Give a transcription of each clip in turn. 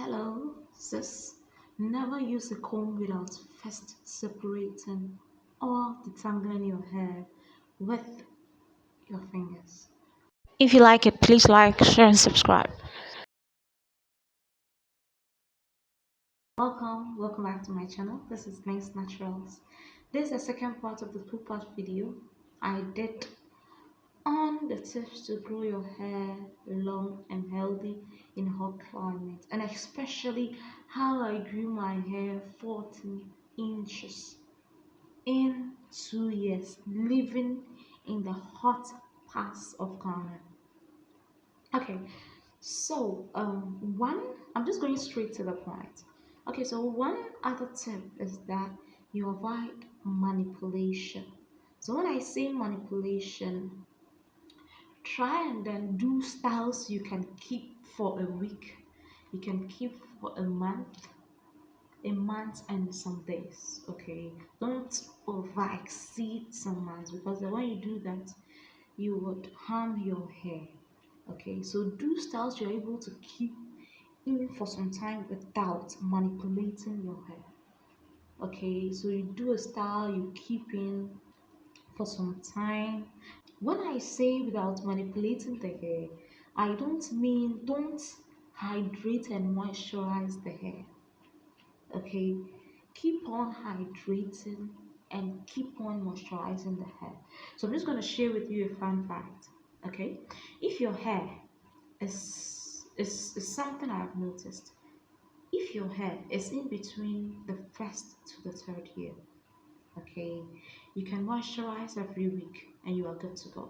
Hello, sis. Never use a comb without first separating or detangling your hair with your fingers. If you like it, please like, share, and subscribe. Welcome back to my channel. This is Nice Naturals. This is the second part of the two-part video I did on the tips to grow your hair long and healthy in hot climate, and especially how I grew my hair 14 inches in 2 years living in the hot parts of Ghana. Okay, so one, I'm just going straight to the point. Okay, so one other tip is that you avoid manipulation. So when I say manipulation, try and then do styles you can keep for a week, you can keep for a month and some days. Okay, don't over exceed some months, because then when you do that you would harm your hair. Okay, so do styles you're able to keep in for some time without manipulating your hair. Okay, so you do a style you keep in for some time. When I say without manipulating the hair, I don't mean don't hydrate and moisturize the hair. Okay, keep on hydrating and keep on moisturizing the hair. So I'm just going to share with you a fun fact. Okay, if your hair is something I've noticed, if your hair is in between the first to the third year, okay, you can moisturize every week and you are good to go,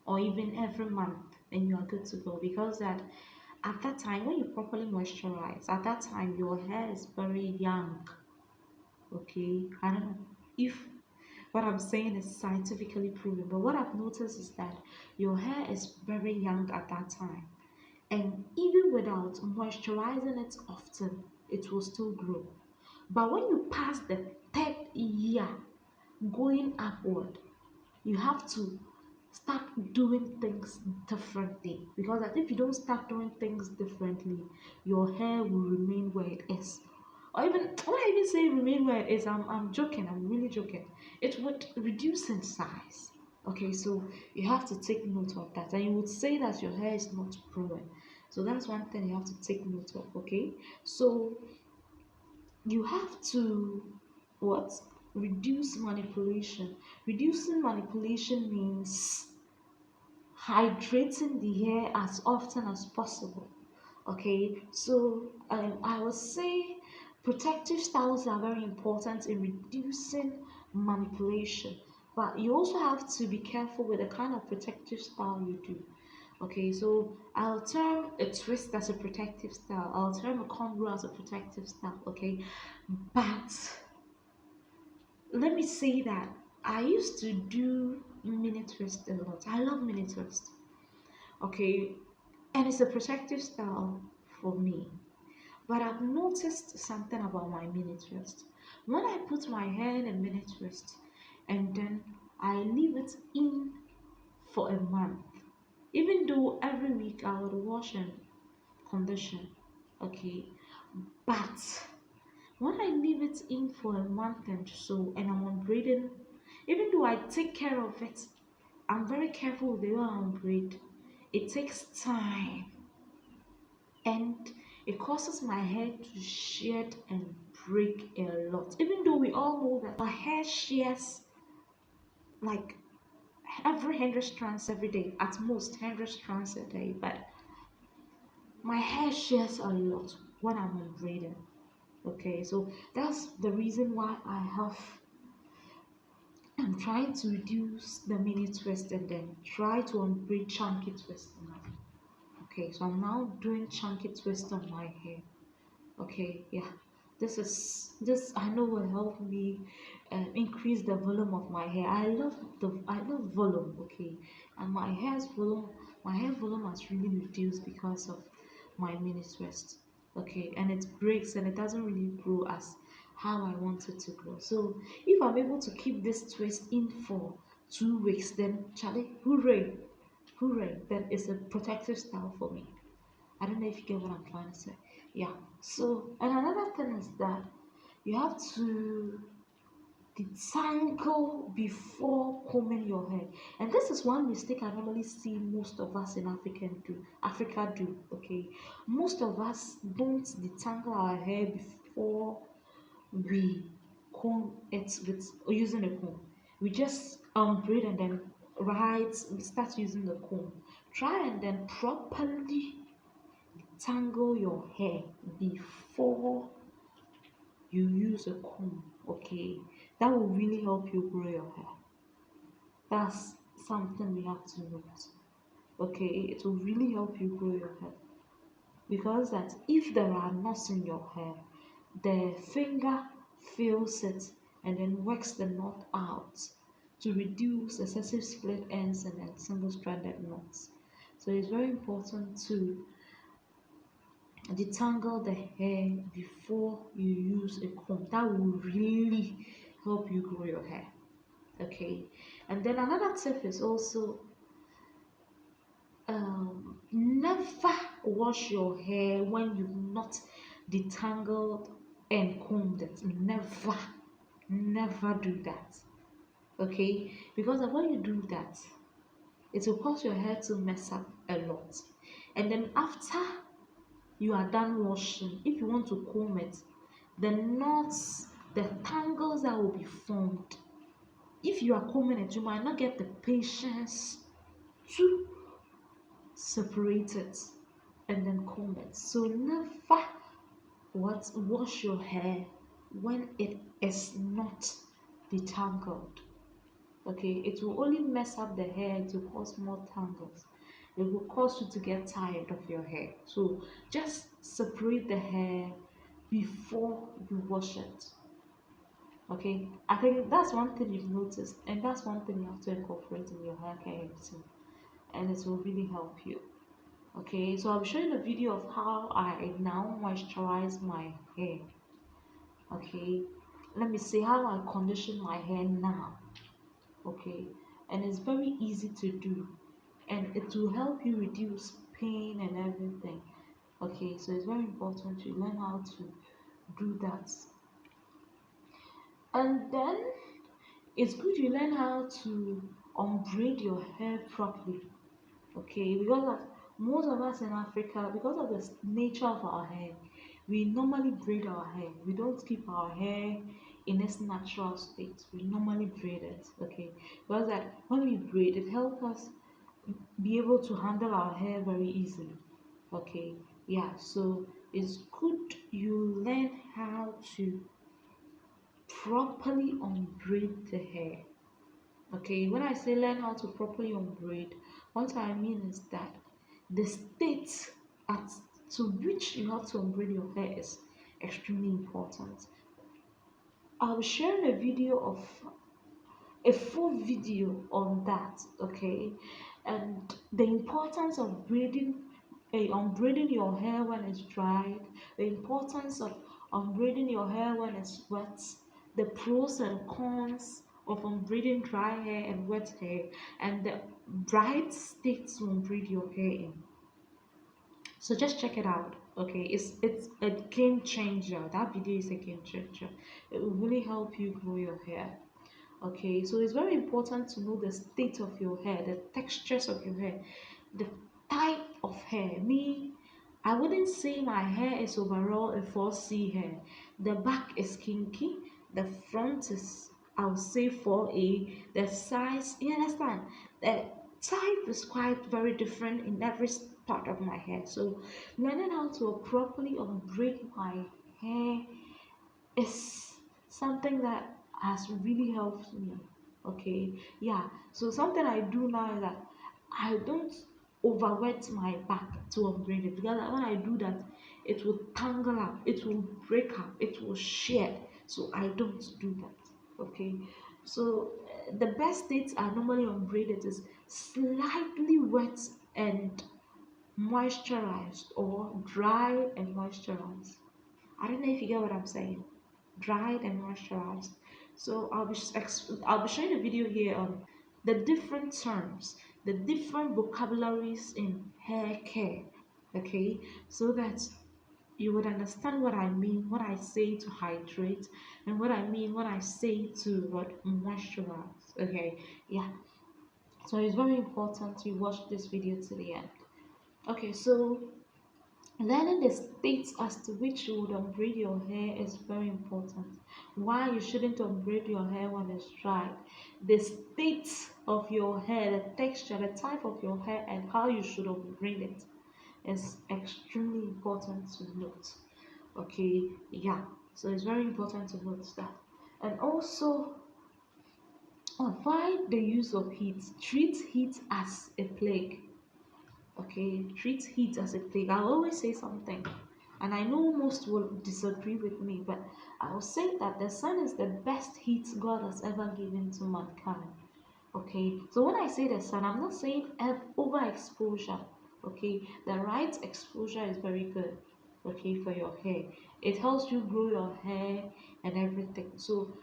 or even every month and you are good to go, because that at that time when you properly moisturize, at that time your hair is very young. Okay, I don't know if what I'm saying is scientifically proven, but what I've noticed is that your hair is very young at that time, and even without moisturizing it often, it will still grow. But when you pass the third year going upward, you have to start doing things differently, because if you don't start doing things differently, your hair will remain where it is. Or even when I even say remain where it is, I'm joking, I'm really joking. It would reduce in size. Okay, so you have to take note of that, and you would say that your hair is not growing. So that's one thing you have to take note of. Okay, so you have to what, reduce manipulation. Reducing manipulation means hydrating the hair as often as possible. Okay, so I would say protective styles are very important in reducing manipulation, but you also have to be careful with the kind of protective style you do. Okay, so I'll term a twist as a protective style, I'll term a cornrow as a protective style. Okay, but let me say that I used to do mini twist a lot. I love mini twist. Okay, and it's a protective style for me. But I've noticed something about my mini twist. When I put my hair in a mini twist and then I leave it in for a month, even though every week I would wash and condition, okay, but when I leave it in for a month and so and I'm unbraiding, even though I take care of it, I'm very careful with the way I unbraid. It takes time, and it causes my hair to shed and break a lot. Even though we all know that our hair shears like every 100 strands every day, at most 100 strands a day, but my hair shears a lot when I'm unbraiding. Okay, so that's the reason why I'm trying to reduce the mini twist and then try to unbraid chunky twist now. Okay, so I'm now doing chunky twist on my hair. Okay, yeah, this I know will help me increase the volume of my hair. I love volume. Okay, and my hair volume has really reduced because of my mini twist. Okay, and it breaks and it doesn't really grow as how I want it to grow. So if I'm able to keep this twist in for 2 weeks, then Charlie, hooray, hooray! Then it's a protective style for me. I don't know if you get what I'm trying to say. Yeah. So, and another thing is that you have to detangle before combing your hair. And this is one mistake I normally see most of us in Africa do. Okay. Most of us don't detangle our hair before we comb it with using a comb. We just braid and then we start using the comb. Try and then properly tangle your hair before you use a comb. Okay, that will really help you grow your hair. That's something we have to note. Okay, it will really help you grow your hair, because that if there are knots in your hair, the finger feels it and then works the knot out to reduce excessive split ends and then single stranded knots. So it's very important to detangle the hair before you use a comb. That will really help you grow your hair. Okay, and then another tip is also never wash your hair when you've not detangled and combed it. Never do that. Okay, because when you do that, it will cause your hair to mess up a lot. And then after you are done washing, if you want to comb it, the knots, the tangles that will be formed, if you are combing it, you might not get the patience to separate it and then comb it. So never wash your hair when it is not detangled. Okay, it will only mess up the hair to cause more tangles. It will cause you to get tired of your hair. So just separate the hair before you wash it. Okay, I think that's one thing you've noticed, and that's one thing you have to incorporate in your hair care routine, and it will really help you. Okay, so I'll be showing a video of how I now moisturize my hair. Okay, let me see how I condition my hair now. Okay, and it's very easy to do, and it will help you reduce pain and everything. Okay, so it's very important you learn how to do that. And then it's good you learn how to unbraid your hair properly. Okay, because of most of us in Africa, because of the nature of our hair, we normally braid our hair. We don't keep our hair in its natural state. We normally braid it. Okay, because that when we braid, it helps us be able to handle our hair very easily. Okay, yeah, so it's good you learn how to properly unbraid the hair. Okay, when I say learn how to properly unbraid, what I mean is that the state at to which you have to unbraid your hair is extremely important. I'll be sharing a full video on that, okay, and the importance of unbraiding your hair when it's dried, the importance of unbraiding your hair when it's wet, the pros and cons of unbraiding dry hair and wet hair, and the right state to unbraid your hair in. So just check it out. Okay, it's a game changer. That video is a game changer. It will really help you grow your hair. Okay, so it's very important to know the state of your hair, the textures of your hair, the type of hair. Me, I wouldn't say my hair is overall a 4C hair. The back is kinky, the front is, I would say, 4A. The size, you understand, the type is quite very different in every part of my hair. So learning how to properly unbraid my hair is something that has really helped me. Okay, yeah, so something I do now is that I don't overwet my back to unbraid it, because when I do that, it will tangle up, it will break up, it will shear. So I don't do that. Okay, so the best states I normally unbraid it is slightly wet and moisturized, or dry and moisturized. I don't know if you get what I'm saying. Dried and moisturized. So I'll be showing a video here on the different terms, the different vocabularies in hair care. Okay, so that you would understand what I mean when I say to hydrate, and what I mean when I say to what moisturize. Okay, yeah. So it's very important you watch this video to the end. Okay, so learning the states as to which you would unbraid your hair is very important. Why you shouldn't unbraid your hair when it's dry. The state of your hair, the texture, the type of your hair, and how you should unbraid it is extremely important to note. Okay, yeah. So it's very important to note that. And also, avoid the use of heat. Treat heat as a plague. Okay, treat heat as a plague. I'll always say something, and I know most will disagree with me, but I will say that the sun is the best heat God has ever given to mankind. Okay, so when I say the sun, I'm not saying overexposure. Okay, the right exposure is very good. Okay, for your hair, it helps you grow your hair and everything. So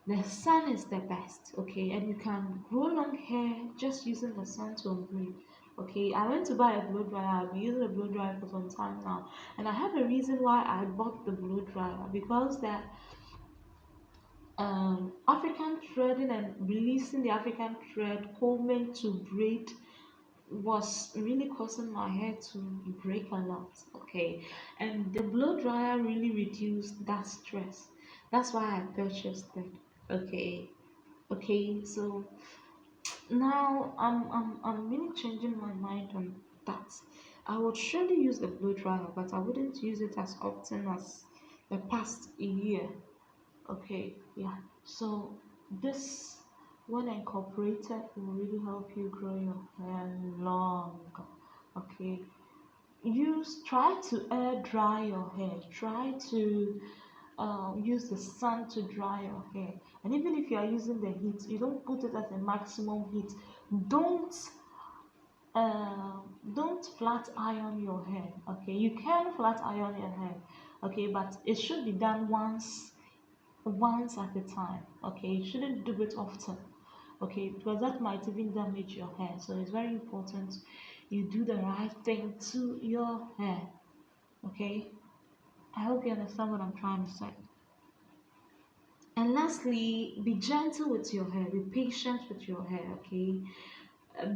the sun is the best, okay, and you can grow long hair just using the sun to unbraid. Okay, I went to buy a blow dryer. I've been using a blow dryer for some time now, and I have a reason why I bought the blow dryer, because that African threading and releasing the African thread combing to braid was really causing my hair to break a lot. Okay, and the blow dryer really reduced that stress. That's why I purchased it. Okay, okay, so now I'm really changing my mind on that. I would surely use the blow dryer, but I wouldn't use it as often as the past year. Okay, yeah. So this, when incorporated, will really help you grow your hair long. Okay, try to air dry your hair. Try to use the sun to dry your hair. And even if you are using the heat, you don't put it at a maximum heat. Don't uh, don't flat iron your hair. Okay, you can flat iron your hair. Okay, but it should be done once at a time. Okay, you shouldn't do it often. Okay, because that might even damage your hair. So it's very important you do the right thing to your hair. Okay, I hope you understand what I'm trying to say. And lastly, be gentle with your hair, be patient with your hair, okay?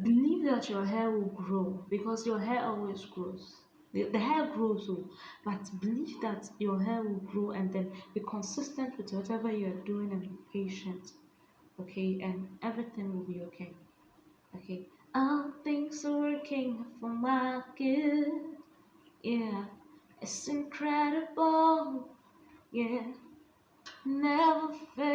Believe that your hair will grow, because your hair always grows. The hair grows, oh, but believe that your hair will grow, and then be consistent with whatever you're doing and be patient, okay? And everything will be okay, okay? All things are working for my good, yeah. It's incredible, yeah. Never fail.